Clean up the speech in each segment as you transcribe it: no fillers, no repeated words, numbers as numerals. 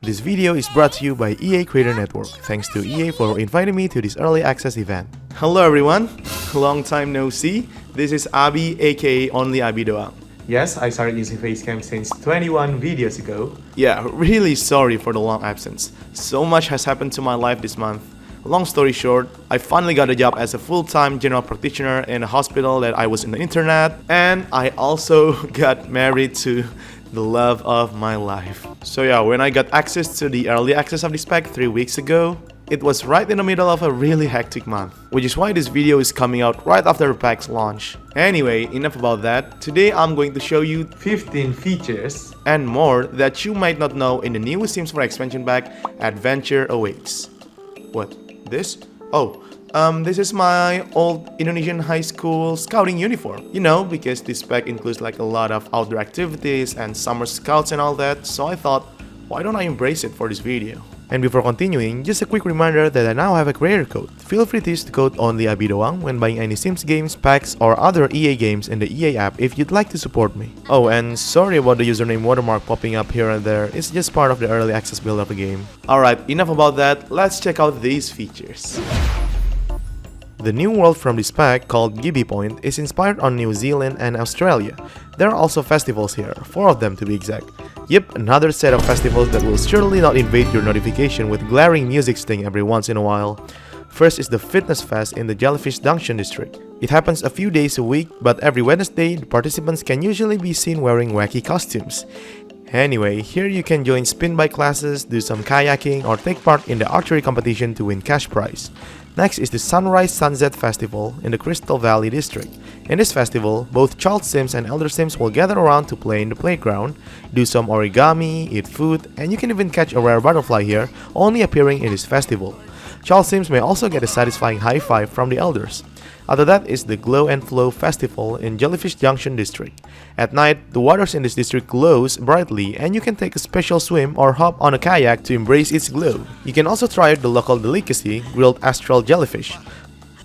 This video is brought to you by EA Creator Network. Thanks to EA for inviting me to this early access event. Hello everyone, long time no see. This is Abi aka onlyabidoang. Yes, I started using Facecam since 21 videos ago. Yeah, really sorry for the long absence. So much has happened to my life this month. Long story short, I finally got a job as a full-time general practitioner in a hospital that I was in the internet, and I also got married to the love of my life. So yeah, when I got access to the early access of this pack 3 weeks ago, it was right in the middle of a really hectic month, which is why this video is coming out right after the pack's launch. Anyway, enough about that. Today I'm going to show you 15 features and more that you might not know in the new Sims 4 expansion pack, Adventure Awaits. What? This? Oh, this is my old Indonesian high school scouting uniform. You know, because this pack includes like a lot of outdoor activities and summer scouts and all that, so I thought, why don't I embrace it for this video? And before continuing, just a quick reminder that I now have a creator code. Feel free to use the code onlyabidoang when buying any Sims games, packs, or other EA games in the EA app if you'd like to support me. Oh, and sorry about the username watermark popping up here and there, it's just part of the early access build of the game. Alright, enough about that, let's check out these features. The new world from this pack, called Gibbi Point, is inspired on New Zealand and Australia. There are also festivals here, 4 of them to be exact. Yep, another set of festivals that will surely not invade your notification with glaring music sting every once in a while. First is the Fitness Fest in the Jellyfish Junction district. It happens a few days a week, but every Wednesday, the participants can usually be seen wearing wacky costumes. Anyway, here you can join spin bike classes, do some kayaking, or take part in the archery competition to win cash prize. Next is the Sunrise Sunset Festival in the Crystal Valley district. In this festival, both child Sims and elder Sims will gather around to play in the playground, do some origami, eat food, and you can even catch a rare butterfly here, only appearing in this festival. Child Sims may also get a satisfying high five from the elders. After that is the Glow and Flow Festival in Jellyfish Junction district. At night, the waters in this district glows brightly and you can take a special swim or hop on a kayak to embrace its glow. You can also try the local delicacy, grilled astral jellyfish.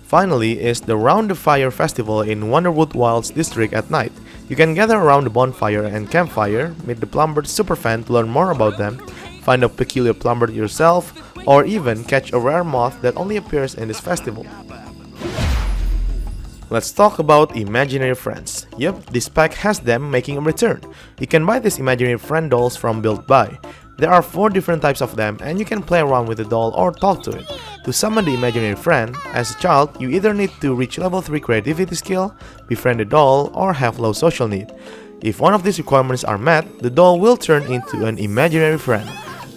Finally is the Round the Fire Festival in Wonderwood Wilds district at night. You can gather around the bonfire and campfire, meet the Plumbird superfan to learn more about them, find a Peculiar Plumbird yourself, or even catch a rare moth that only appears in this festival. Let's talk about imaginary friends. Yep, this pack has them making a return. You can buy these imaginary friend dolls from Build By. There are 4 different types of them and you can play around with the doll or talk to it. To summon the imaginary friend, as a child, you either need to reach level 3 creativity skill, befriend the doll, or have low social need. If one of these requirements are met, the doll will turn into an imaginary friend.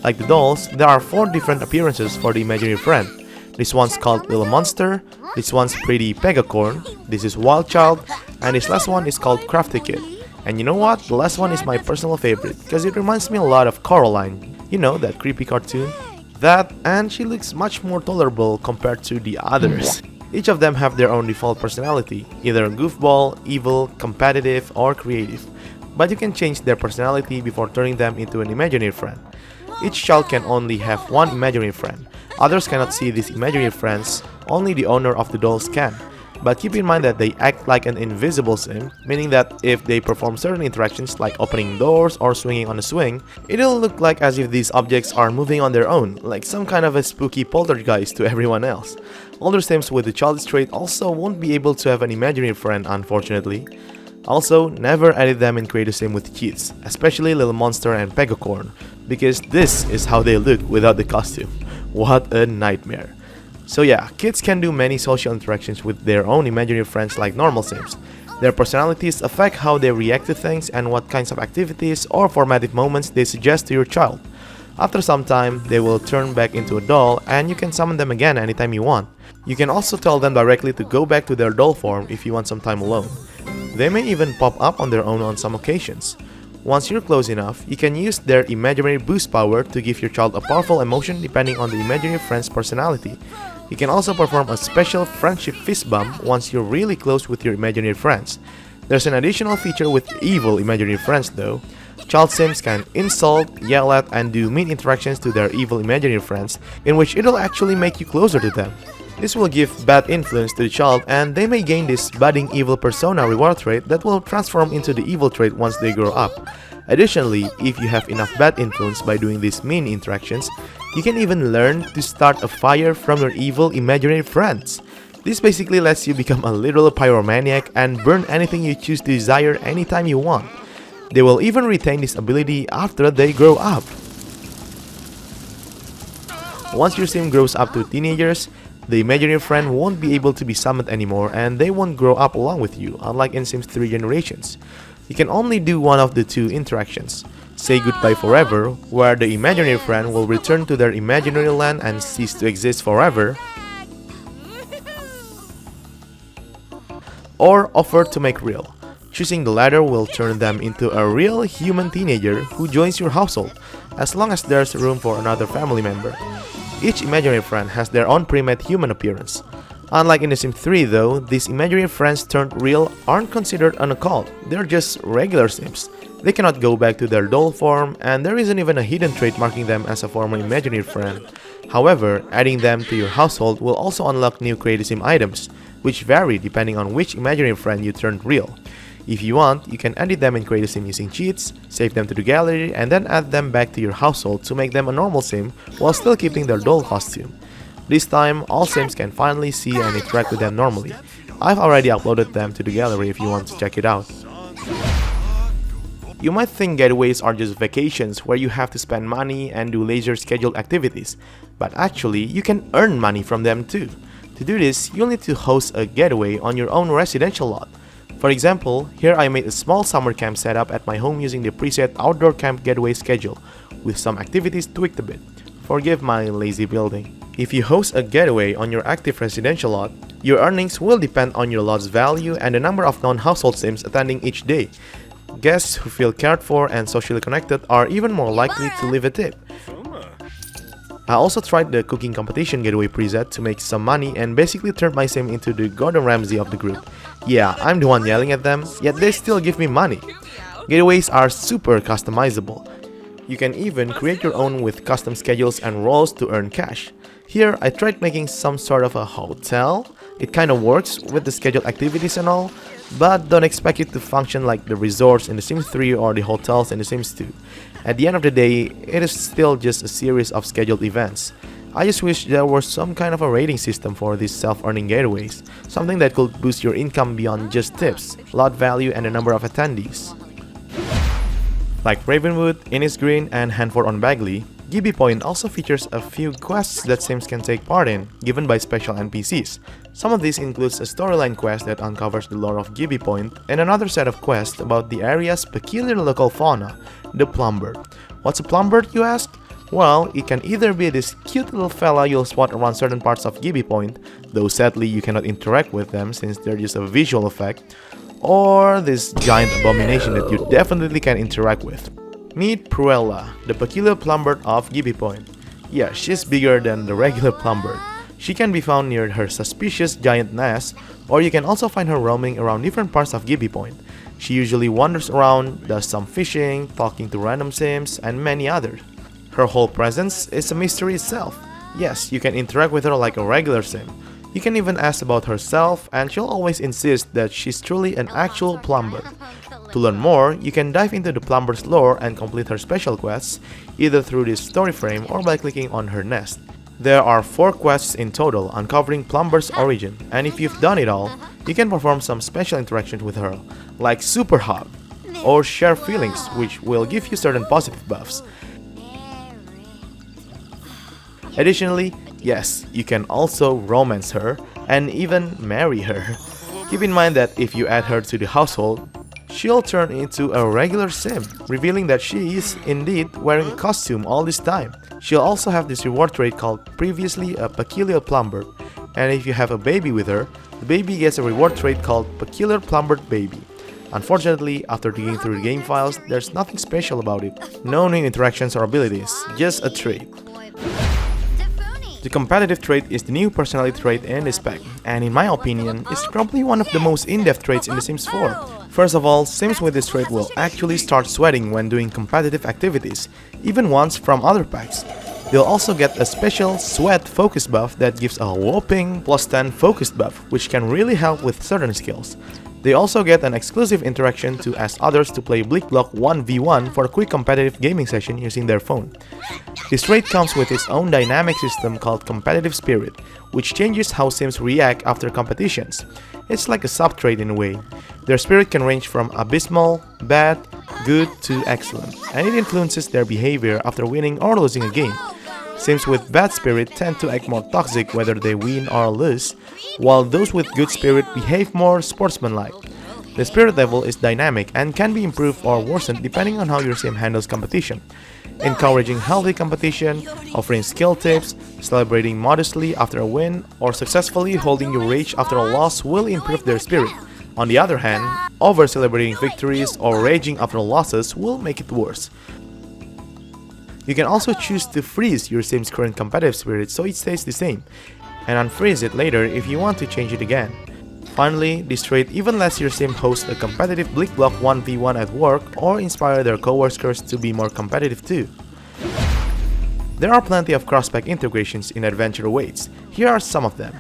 Like the dolls, there are 4 different appearances for the imaginary friend. This one's called Little Monster, this one's Pretty Pegacorn, this is Wild Child, and this last one is called Crafty Kid. And you know what? The last one is my personal favorite, because it reminds me a lot of Coraline. You know, that creepy cartoon? That, and she looks much more tolerable compared to the others. Each of them have their own default personality, either goofball, evil, competitive, or creative. But you can change their personality before turning them into an imaginary friend. Each child can only have one imaginary friend. Others cannot see these imaginary friends, only the owner of the dolls can. But keep in mind that they act like an invisible sim, meaning that if they perform certain interactions like opening doors or swinging on a swing, it'll look like as if these objects are moving on their own, like some kind of a spooky poltergeist to everyone else. Older sims with the childish trait also won't be able to have an imaginary friend, unfortunately. Also, never edit them in Creative Sim with cheats, especially Little Monster and Pegacorn, because this is how they look without the costume. What a nightmare. So yeah, kids can do many social interactions with their own imaginary friends like normal sims. Their personalities affect how they react to things and what kinds of activities or formative moments they suggest to your child. After some time, they will turn back into a doll and you can summon them again anytime you want. You can also tell them directly to go back to their doll form if you want some time alone. They may even pop up on their own on some occasions. Once you're close enough, you can use their imaginary boost power to give your child a powerful emotion depending on the imaginary friend's personality. You can also perform a special friendship fist bump once you're really close with your imaginary friends. There's an additional feature with evil imaginary friends though. Child sims can insult, yell at, and do mean interactions to their evil imaginary friends, in which it'll actually make you closer to them. This will give bad influence to the child and they may gain this budding evil persona reward trait that will transform into the evil trait once they grow up. Additionally, if you have enough bad influence by doing these mean interactions, you can even learn to start a fire from your evil imaginary friends. This basically lets you become a literal pyromaniac and burn anything you choose to desire anytime you want. They will even retain this ability after they grow up. Once your sim grows up to teenagers, the imaginary friend won't be able to be summoned anymore and they won't grow up along with you, unlike in Sims 3 generations. You can only do one of the two interactions. Say goodbye forever, where the imaginary friend will return to their imaginary land and cease to exist forever, or offer to make real. Choosing the latter will turn them into a real human teenager who joins your household, as long as there's room for another family member. Each imaginary friend has their own pre-made human appearance. Unlike in The Sims 3 though, these imaginary friends turned real aren't considered an occult, they're just regular Sims. They cannot go back to their doll form, and there isn't even a hidden trait marking them as a former imaginary friend. However, adding them to your household will also unlock new Create a Sim items, which vary depending on which imaginary friend you turned real. If you want, you can edit them in Create a Sim using cheats, save them to the gallery, and then add them back to your household to make them a normal Sim while still keeping their doll costume. This time, all Sims can finally see and interact with them normally. I've already uploaded them to the gallery if you want to check it out. You might think getaways are just vacations where you have to spend money and do leisure scheduled activities, but actually you can earn money from them too. To do this, you'll need to host a getaway on your own residential lot. For example, here I made a small summer camp setup at my home using the preset outdoor camp getaway schedule, with some activities tweaked a bit. Forgive my lazy building. If you host a getaway on your active residential lot, your earnings will depend on your lot's value and the number of non-household Sims attending each day. Guests who feel cared for and socially connected are even more likely to leave a tip. I also tried the cooking competition getaway preset to make some money and basically turned my sim into the Gordon Ramsay of the group. Yeah, I'm the one yelling at them, yet they still give me money. Getaways are super customizable. You can even create your own with custom schedules and roles to earn cash. Here, I tried making some sort of a hotel. It kinda works with the scheduled activities and all, but don't expect it to function like the resorts in The Sims 3 or the hotels in The Sims 2. At the end of the day, it is still just a series of scheduled events. I just wish there was some kind of a rating system for these self-earning getaways, something that could boost your income beyond just tips, lot value, and the number of attendees. Like Ravenwood, Innisgreen, and Hanford on Bagley, Gibbi Point also features a few quests that Sims can take part in, given by special NPCs. Some of these includes a storyline quest that uncovers the lore of Gibbi Point, and another set of quests about the area's peculiar local fauna, the Plumbird. What's a Plumbird, you ask? Well, it can either be this cute little fella you'll spot around certain parts of Gibbi Point, though sadly you cannot interact with them since they're just a visual effect, or this giant abomination that you definitely can interact with. Meet Pruella, the Peculiar Plumbird of Gibbi Point. Yeah, she's bigger than the regular Plumbird. She can be found near her suspicious giant nest, or you can also find her roaming around different parts of Gibbi Point. She usually wanders around, does some fishing, talking to random Sims, and many others. Her whole presence is a mystery itself. Yes, you can interact with her like a regular Sim. You can even ask about herself, and she'll always insist that she's truly an actual Plumbird. To learn more, you can dive into the Plumbird's lore and complete her special quests, either through this story frame or by clicking on her nest. There are 4 quests in total uncovering Plumbird's origin, and if you've done it all, you can perform some special interactions with her, like Super Hug, or Share Feelings, which will give you certain positive buffs. Additionally, yes, you can also romance her, and even marry her. Keep in mind that if you add her to the household, she'll turn into a regular Sim, revealing that she is indeed wearing a costume all this time. She'll also have this reward trait called Previously a Peculiar Plumbird, and if you have a baby with her, the baby gets a reward trait called Peculiar Plumbird Baby. Unfortunately, after digging through the game files, there's nothing special about it. No new interactions or abilities, just a trait. The competitive trait is the new personality trait in this pack, and in my opinion, it's probably one of the most in-depth traits in The Sims 4. First of all, Sims with this trait will actually start sweating when doing competitive activities, even ones from other packs. They'll also get a special sweat focus buff that gives a whopping +10 focus buff, which can really help with certain skills. They also get an exclusive interaction to ask others to play Battleblock 1v1 for a quick competitive gaming session using their phone. This trait comes with its own dynamic system called Competitive Spirit, which changes how Sims react after competitions. It's like a sub-trait in a way. Their spirit can range from abysmal, bad, good to excellent, and it influences their behavior after winning or losing a game. Sims with bad spirit tend to act more toxic whether they win or lose, while those with good spirit behave more sportsmanlike. The spirit level is dynamic and can be improved or worsened depending on how your sim handles competition. Encouraging healthy competition, offering skill tips, celebrating modestly after a win, or successfully holding your rage after a loss will improve their spirit. On the other hand, over-celebrating victories or raging after losses will make it worse. You can also choose to freeze your sim's current competitive spirit so it stays the same, and unfreeze it later if you want to change it again. Finally, this trait even lets your sim host a competitive Battleblock 1v1 at work or inspire their coworkers to be more competitive too. There are plenty of cross-pack integrations in Adventure Awaits. Here are some of them.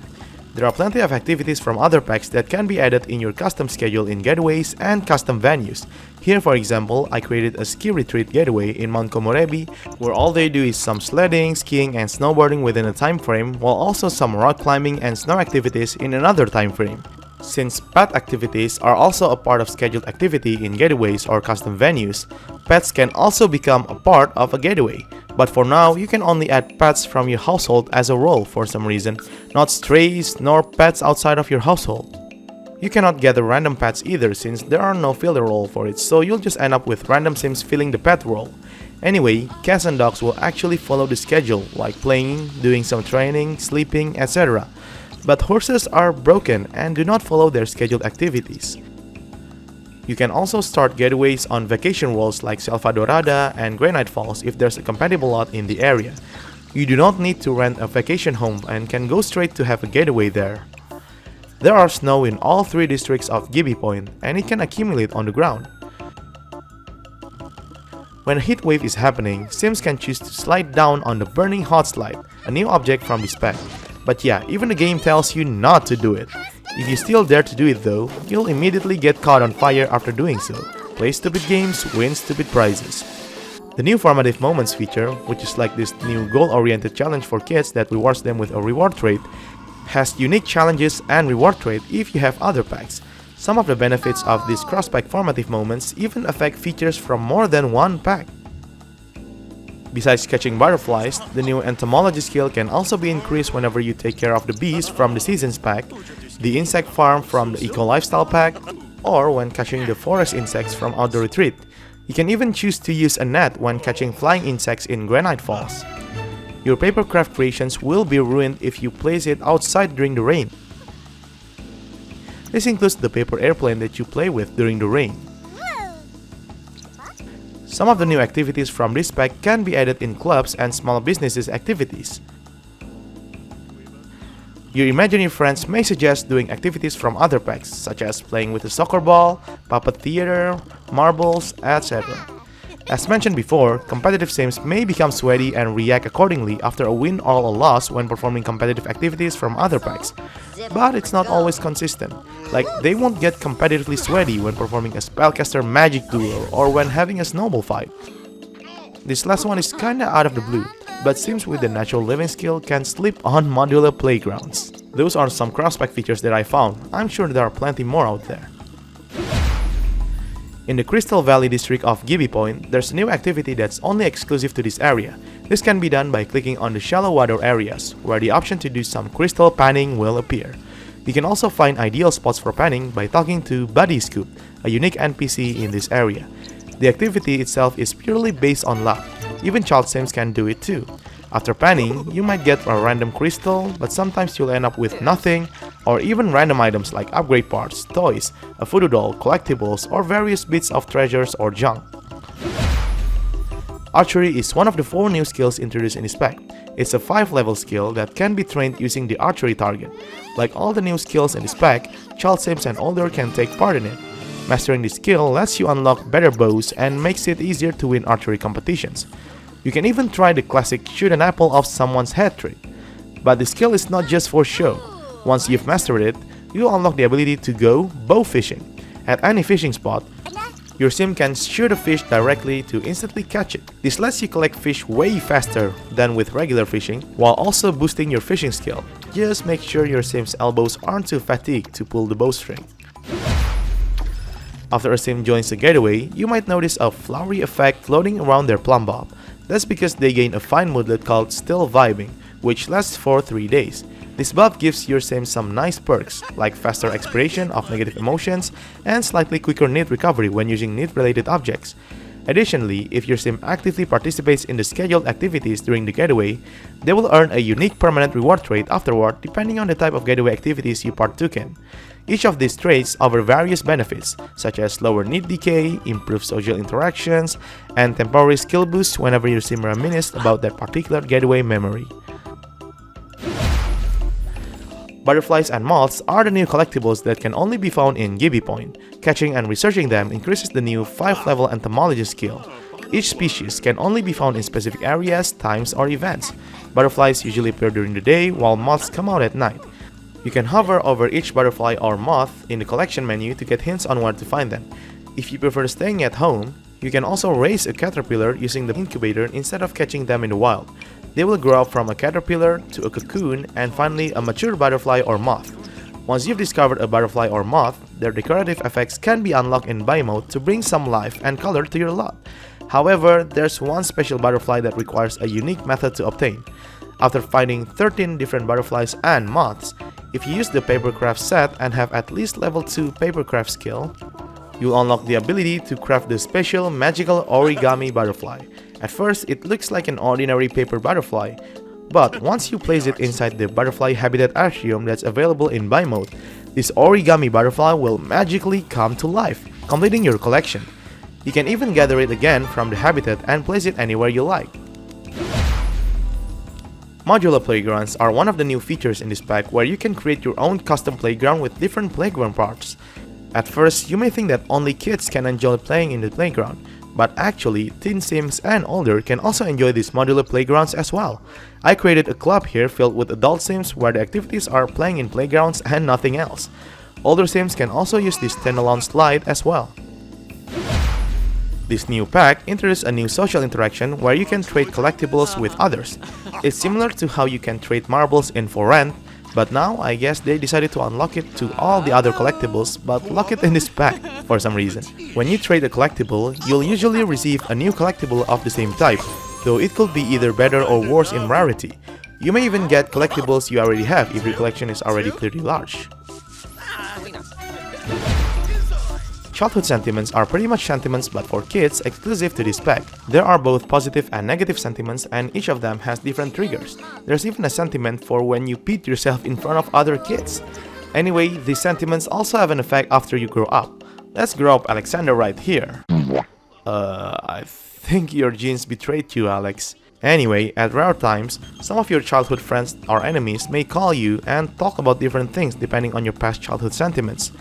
There are plenty of activities from other packs that can be added in your custom schedule in Getaways and custom venues. Here, for example, I created a ski retreat getaway in Mount Komorebi, where all they do is some sledding, skiing and snowboarding within a time frame, while also some rock climbing and snow activities in another time frame. Since pet activities are also a part of scheduled activity in getaways or custom venues, pets can also become a part of a getaway. But for now, you can only add pets from your household as a role for some reason, not strays nor pets outside of your household. You cannot gather random pets either since there are no filler role for it, so you'll just end up with random sims filling the pet role. Anyway, cats and dogs will actually follow the schedule, like playing, doing some training, sleeping, etc. But horses are broken and do not follow their scheduled activities. You can also start getaways on vacation roles like Selva Dorada and Granite Falls if there's a compatible lot in the area. You do not need to rent a vacation home and can go straight to have a getaway there. There are snow in all 3 districts of Gibbi Point and it can accumulate on the ground. When a heat wave is happening, Sims can choose to slide down on the Burning Hot Slide, a new object from this pack. But yeah, even the game tells you not to do it. If you still dare to do it though, you'll immediately get caught on fire after doing so. Play stupid games, win stupid prizes. The new formative moments feature, which is like this new goal-oriented challenge for kids that rewards them with a reward trait, has unique challenges and reward trait if you have other packs. Some of the benefits of these cross-pack formative moments even affect features from more than one pack. Besides catching butterflies, the new entomology skill can also be increased whenever you take care of the bees from the Seasons pack, the insect farm from the Eco Lifestyle pack, or when catching the forest insects from Outdoor Retreat. You can even choose to use a net when catching flying insects in Granite Falls. Your papercraft creations will be ruined if you place it outside during the rain. This includes the paper airplane that you play with during the rain. Some of the new activities from this pack can be added in clubs and small businesses activities. Your imaginary friends may suggest doing activities from other packs, such as playing with a soccer ball, puppet theater, marbles, etc. As mentioned before, competitive sims may become sweaty and react accordingly after a win or a loss when performing competitive activities from other packs. But it's not always consistent, like they won't get competitively sweaty when performing a spellcaster magic duel or when having a snowball fight. This last one is kinda out of the blue, but sims with the natural living skill can sleep on modular playgrounds. Those are some cross-pack features that I found. I'm sure there are plenty more out there. In the Crystal Valley district of Gibbi Point, there's a new activity that's only exclusive to this area. This can be done by clicking on the shallow water areas, where the option to do some crystal panning will appear. You can also find ideal spots for panning by talking to Buddy Scoop, a unique NPC in this area. The activity itself is purely based on luck. Even child sims can do it too. After panning, you might get a random crystal, but sometimes you'll end up with nothing, or even random items like upgrade parts, toys, a voodoo doll, collectibles, or various bits of treasures or junk. Archery is one of the 4 new skills introduced in this pack. It's a 5-level skill that can be trained using the archery target. Like all the new skills in this pack, child sims and older can take part in it. Mastering this skill lets you unlock better bows and makes it easier to win archery competitions. You can even try the classic shoot an apple off someone's head trick. But the skill is not just for show. Once you've mastered it, you unlock the ability to go bowfishing. At any fishing spot, your sim can shoot a fish directly to instantly catch it. This lets you collect fish way faster than with regular fishing, while also boosting your fishing skill. Just make sure your sim's elbows aren't too fatigued to pull the bowstring. After a sim joins the Getaway, you might notice a flowery effect floating around their plumb bob. That's because they gain a fine moodlet called Still Vibing, which lasts for 3 days. This buff gives your sim some nice perks, like faster expiration of negative emotions and slightly quicker need recovery when using need-related objects. Additionally, if your sim actively participates in the scheduled activities during the Getaway, they will earn a unique permanent reward trait afterward depending on the type of Getaway activities you partook in. Each of these traits offer various benefits, such as lower need decay, improved social interactions, and temporary skill boosts whenever your sim reminisces about that particular Getaway memory. Butterflies and moths are the new collectibles that can only be found in Gibbi Point. Catching and researching them increases the new 5-level entomology skill. Each species can only be found in specific areas, times, or events. Butterflies usually appear during the day, while moths come out at night. You can hover over each butterfly or moth in the collection menu to get hints on where to find them. If you prefer staying at home, you can also raise a caterpillar using the incubator instead of catching them in the wild. They will grow up from a caterpillar to a cocoon and finally a mature butterfly or moth. Once you've discovered a butterfly or moth, their decorative effects can be unlocked in buy mode to bring some life and color to your lot. However, there's one special butterfly that requires a unique method to obtain. After finding 13 different butterflies and moths, if you use the papercraft set and have at least level 2 papercraft skill, you'll unlock the ability to craft the special magical origami butterfly. At first, it looks like an ordinary paper butterfly, but once you place it inside the butterfly habitat atrium that's available in buy mode, this origami butterfly will magically come to life, completing your collection. You can even gather it again from the habitat and place it anywhere you like. Modular playgrounds are one of the new features in this pack where you can create your own custom playground with different playground parts. At first, you may think that only kids can enjoy playing in the playground, but actually, teen sims and older can also enjoy these modular playgrounds as well. I created a club here filled with adult sims where the activities are playing in playgrounds and nothing else. Older sims can also use this standalone slide as well. This new pack introduced a new social interaction where you can trade collectibles with others. It's similar to how you can trade marbles in For Rent, but now I guess they decided to unlock it to all the other collectibles but lock it in this pack for some reason. When you trade a collectible, you'll usually receive a new collectible of the same type, though it could be either better or worse in rarity. You may even get collectibles you already have if your collection is already pretty large. Childhood sentiments are pretty much sentiments but for kids exclusive to this pack. There are both positive and negative sentiments and each of them has different triggers. There's even a sentiment for when you beat yourself in front of other kids. Anyway, these sentiments also have an effect after you grow up. Let's grow up Alexander right here. I think your genes betrayed you, Alex. Anyway, at rare times, some of your childhood friends or enemies may call you and talk about different things depending on your past childhood sentiments.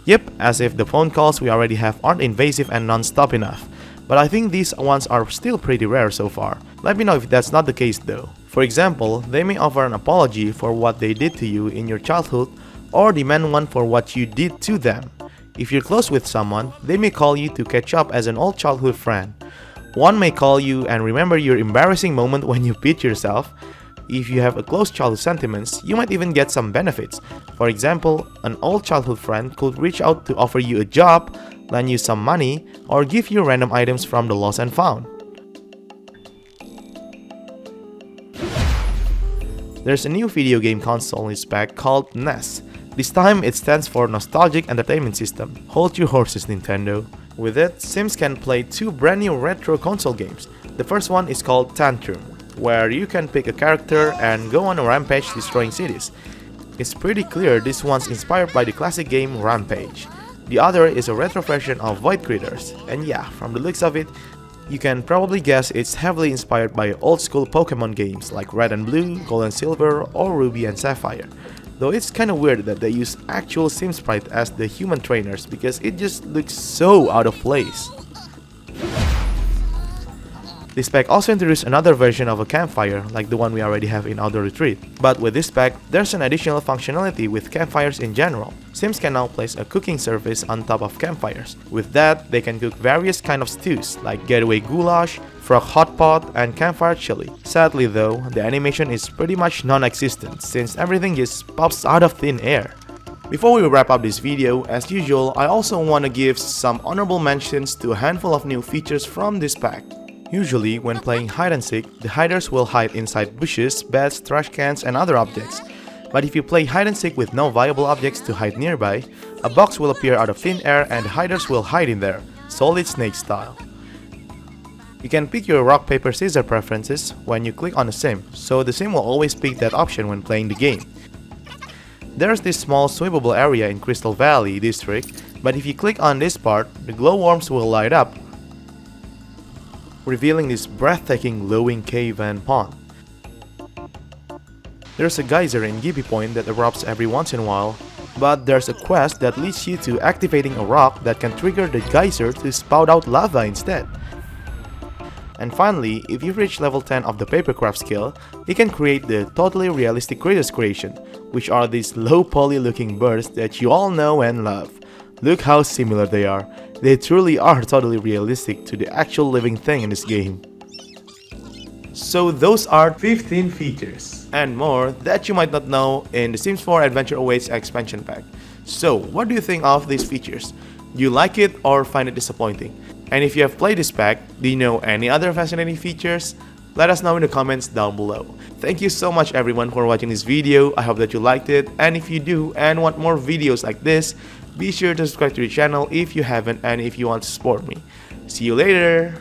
Yep, as if the phone calls we already have aren't invasive and non-stop enough. But I think these ones are still pretty rare so far. Let me know if that's not the case though. For example, they may offer an apology for what they did to you in your childhood or demand one for what you did to them. If you're close with someone, they may call you to catch up as an old childhood friend. One may call you and remember your embarrassing moment when you beat yourself. If you have a close childhood sentiments, you might even get some benefits. For example, an old childhood friend could reach out to offer you a job, lend you some money, or give you random items from the lost and found. There's a new video game console in this pack called NES. This time it stands for Nostalgic Entertainment System. Hold your horses, Nintendo. With it, Sims can play 2 brand new retro console games. The first one is called Tantrum, where you can pick a character and go on a rampage destroying cities. It's pretty clear this one's inspired by the classic game Rampage. The other is a retro version of Void Critters, and yeah, from the looks of it, you can probably guess it's heavily inspired by old school Pokemon games like Red and Blue, Gold and Silver, or Ruby and Sapphire. Though it's kinda weird that they use actual Sim sprite as the human trainers because it just looks so out of place. This pack also introduced another version of a campfire, like the one we already have in Outdoor Retreat. But with this pack, there's an additional functionality with campfires in general. Sims can now place a cooking surface on top of campfires. With that, they can cook various kinds of stews, like Getaway goulash, frog hot pot, and campfire chili. Sadly though, the animation is pretty much non-existent, since everything just pops out of thin air. Before we wrap up this video, as usual, I also want to give some honorable mentions to a handful of new features from this pack. Usually, when playing hide and seek, the hiders will hide inside bushes, beds, trash cans, and other objects. But if you play hide and seek with no viable objects to hide nearby, a box will appear out of thin air and the hiders will hide in there, solid snake style. You can pick your rock paper scissors preferences when you click on a sim, so the sim will always pick that option when playing the game. There's this small swimmable area in Crystal Valley district, but if you click on this part, the glowworms will light up, revealing this breathtaking glowing cave and pond. There's a geyser in Gibbi Point that erupts every once in a while, but there's a quest that leads you to activating a rock that can trigger the geyser to spout out lava instead. And finally, if you reach level 10 of the papercraft skill, you can create the totally realistic critters creation, which are these low poly looking birds that you all know and love. Look how similar they are. They truly are totally realistic to the actual living thing in this game. So those are 15 features and more that you might not know in the Sims 4 Adventure Awaits expansion pack. So what do you think of these features? Do you like it or find it disappointing? And if you have played this pack, do you know any other fascinating features? Let us know in the comments down below. Thank you so much everyone for watching this video. I hope that you liked it, and if you do and want more videos like this, be sure to subscribe to the channel if you haven't and if you want to support me. See you later!